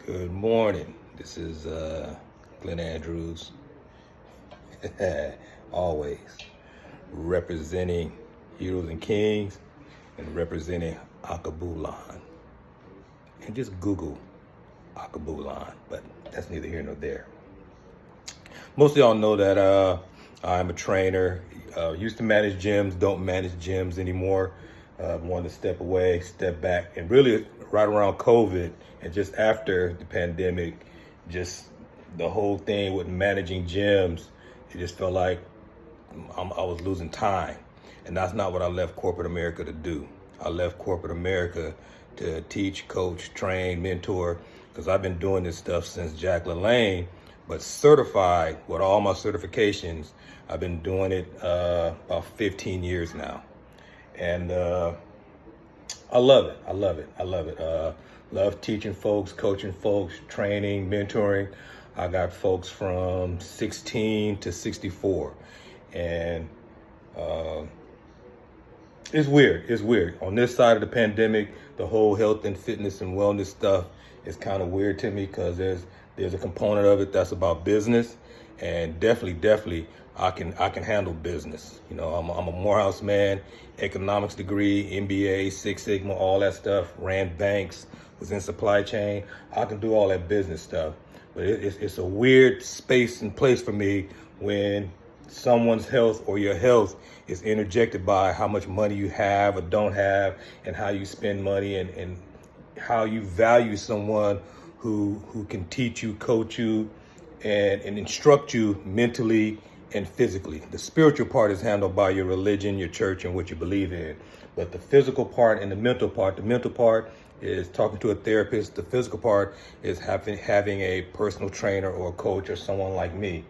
Good morning. This is Glenn Andrews, always representing Heroes and Kings and representing Akabulan. And just Google Akabulan, but that's neither here nor there. Most of y'all know that I'm a trainer. Used to manage gyms, don't manage gyms anymore. Wanted to step away, step back, and really right around COVID and just after the pandemic, just the whole thing with managing gyms, it just felt like I was losing time. And that's not what I left corporate America to do. I left corporate America to teach, coach, train, mentor, because I've been doing this stuff since Jack LaLanne, but certified with all my certifications. I've been doing it about 15 years now. And I love it. I love it. I love it. Love teaching folks, coaching folks, training, mentoring. I got folks from 16 to 64. And it's weird. It's weird. On this side of the pandemic, the whole health and fitness and wellness stuff is kind of weird to me because there's a component of it that's about business, and definitely I can handle business. You know, I'm a Morehouse man, economics degree, MBA, Six Sigma, all that stuff. Ran banks, was in supply chain. I can do all that business stuff, but it's a weird space and place for me when someone's health or your health is interjected by how much money you have or don't have, and how you spend money, and how you value someone who can teach you, coach you, and instruct you mentally and physically. The spiritual part is handled by your religion, your church, and what you believe in. But the physical part and the mental part is talking to a therapist. The physical part is having a personal trainer or a coach or someone like me.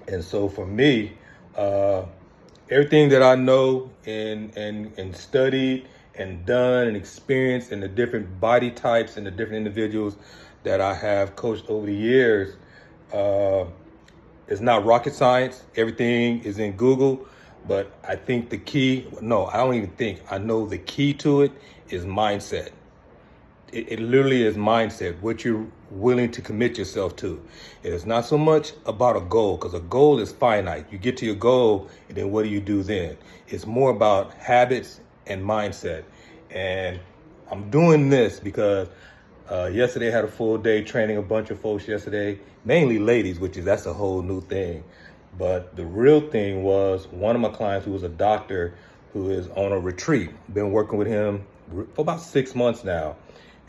And so for me, everything that I know and studied and done and experienced, and the different body types and the different individuals that I have coached over the years, it's not rocket science. Everything is in Google. But I think I know the key to it is mindset. It literally is mindset, what you're willing to commit yourself to. It is not so much about a goal, because a goal is finite. You get to your goal, and then what do you do then? It's more about habits and mindset. And I'm doing this because yesterday I had a full day training a bunch of folks yesterday, mainly ladies, that's a whole new thing. But the real thing was one of my clients who was a doctor who is on a retreat. Been working with him for about 6 months now.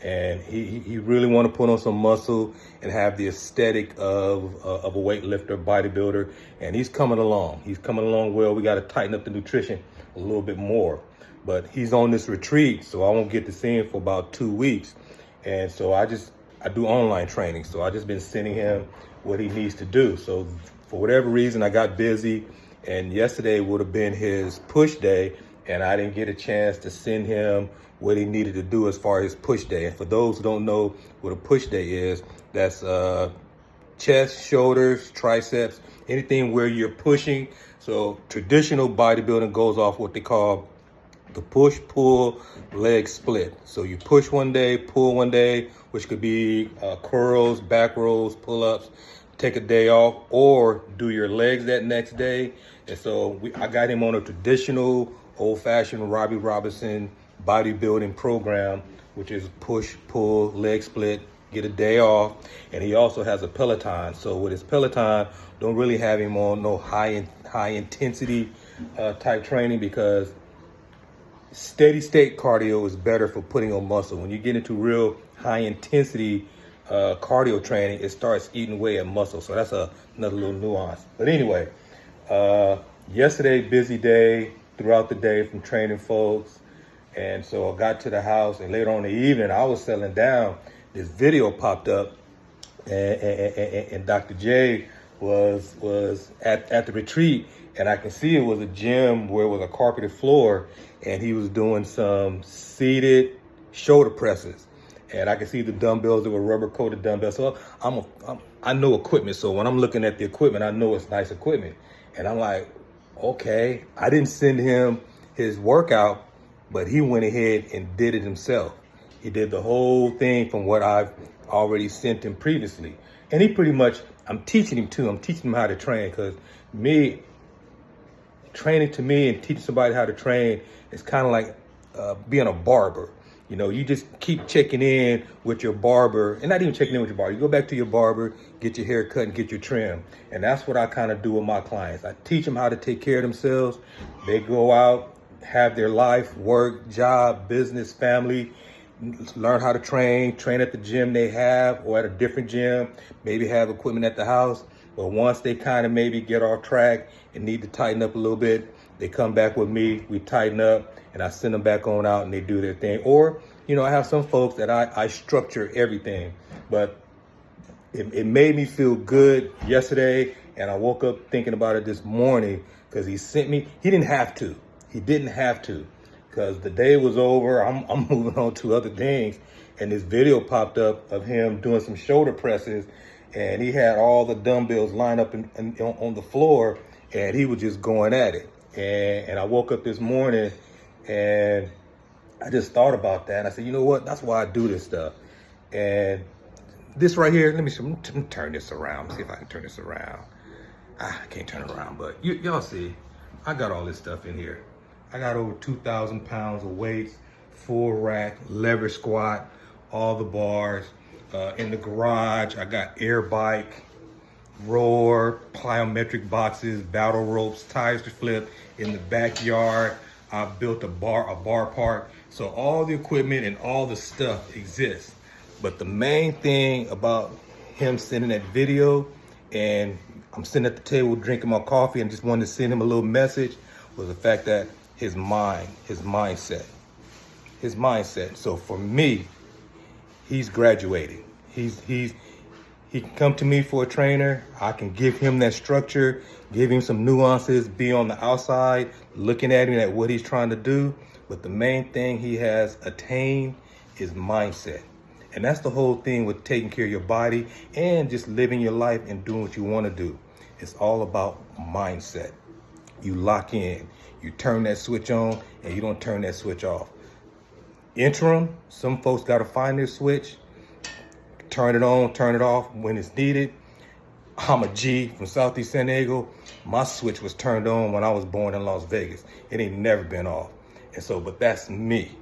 And he really want to put on some muscle and have the aesthetic of a weightlifter, bodybuilder. And he's coming along. He's coming along well. We got to tighten up the nutrition a little bit more. But he's on this retreat, so I won't get to see him for about 2 weeks. And so I do online training. So I just been sending him what he needs to do. So for whatever reason, I got busy, and yesterday would have been his push day, and I didn't get a chance to send him what he needed to do as far as push day. And for those who don't know what a push day is, that's chest, shoulders, triceps, anything where you're pushing. So traditional bodybuilding goes off what they call the push, pull, leg split. So you push one day, pull one day, which could be curls, back rolls, pull-ups, take a day off, or do your legs that next day. And so I got him on a traditional, old-fashioned Robbie Robinson bodybuilding program, which is push, pull, leg split, get a day off. And he also has a Peloton. So with his Peloton, don't really have him on no high intensity type training, because steady state cardio is better for putting on muscle. When you get into real high intensity cardio training, it starts eating away at muscle. So that's another little nuance. But anyway, yesterday, busy day throughout the day from training folks. And so I got to the house, and later on in the evening, I was settling down. This video popped up, and Dr. J was at the retreat, and I can see it was a gym where it was a carpeted floor, and he was doing some seated shoulder presses. And I can see the dumbbells, that were rubber coated dumbbells. So I know equipment. So when I'm looking at the equipment, I know it's nice equipment. And I'm like, okay, I didn't send him his workout, but he went ahead and did it himself. He did the whole thing from what I've already sent him previously. And he pretty much, I'm teaching him too. I'm teaching him how to train, because training to me and teaching somebody how to train is kind of like being a barber. You know, you just keep checking in with your barber, and not even checking in with your barber. You go back to your barber, get your hair cut and get your trim. And that's what I kind of do with my clients. I teach them how to take care of themselves. They go out, have their life, work, job, business, family, learn how to train at the gym they have or at a different gym, maybe have equipment at the house. But once they kind of maybe get off track and need to tighten up a little bit, they come back with me, we tighten up, and I send them back on out and they do their thing. Or, you know, I have some folks that I structure everything. But it made me feel good yesterday, and I woke up thinking about it this morning, because he sent me, he didn't have to, because the day was over. I'm moving on to other things, and this video popped up of him doing some shoulder presses, and he had all the dumbbells lined up on the floor, and he was just going at it. And I woke up this morning and I just thought about that, and I said, you know what, that's why I do this stuff. And this right here, let me turn this around, see if I can turn this around. I can't turn it around, but y'all see, I got all this stuff in here. I got over 2,000 pounds of weights, full rack, lever squat, all the bars. In the garage, I got air bike, rower, plyometric boxes, battle ropes, tires to flip. In the backyard, I built a bar park. So all the equipment and all the stuff exists. But the main thing about him sending that video, and I'm sitting at the table drinking my coffee and just wanted to send him a little message, was the fact that his mindset. So for me, he's graduating. He can come to me for a trainer. I can give him that structure, give him some nuances, be on the outside, looking at him at what he's trying to do. But the main thing he has attained is mindset. And that's the whole thing with taking care of your body and just living your life and doing what you want to do. It's all about mindset. You lock in, you turn that switch on, and you don't turn that switch off. Interim, some folks got to find their switch, turn it on, turn it off when it's needed. I'm a G from Southeast San Diego. My switch was turned on when I was born in Las Vegas. It ain't never been off. And so, but that's me.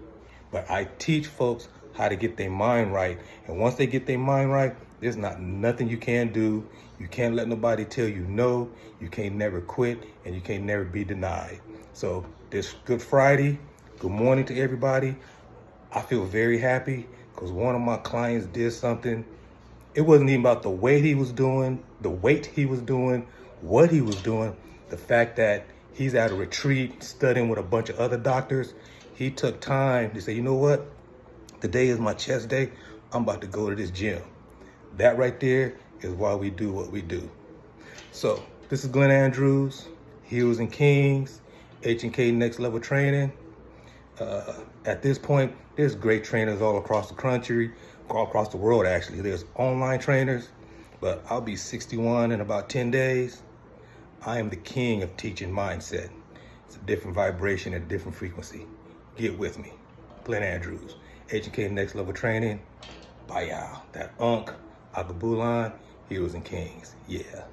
But I teach folks how to get their mind right. And once they get their mind right, there's nothing you can do. You can't let nobody tell you no. You can't never quit, and you can't never be denied. So this Good Friday, good morning to everybody. I feel very happy because one of my clients did something. It wasn't even about the weight he was doing, what he was doing. The fact that he's at a retreat studying with a bunch of other doctors. He took time to say, you know what? Today is my chest day. I'm about to go to this gym. That right there is why we do what we do. So this is Glenn Andrews, Heels and Kingz, H&K Next Level Training. At this point, there's great trainers all across the country, all across the world actually. There's online trainers, but I'll be 61 in about 10 days. I am the king of teaching mindset. It's a different vibration and a different frequency. Get with me. Glenn Andrews, H&K Next Level Training. Bye y'all. That Unk, Akabulan, Heels and Kingz. Yeah.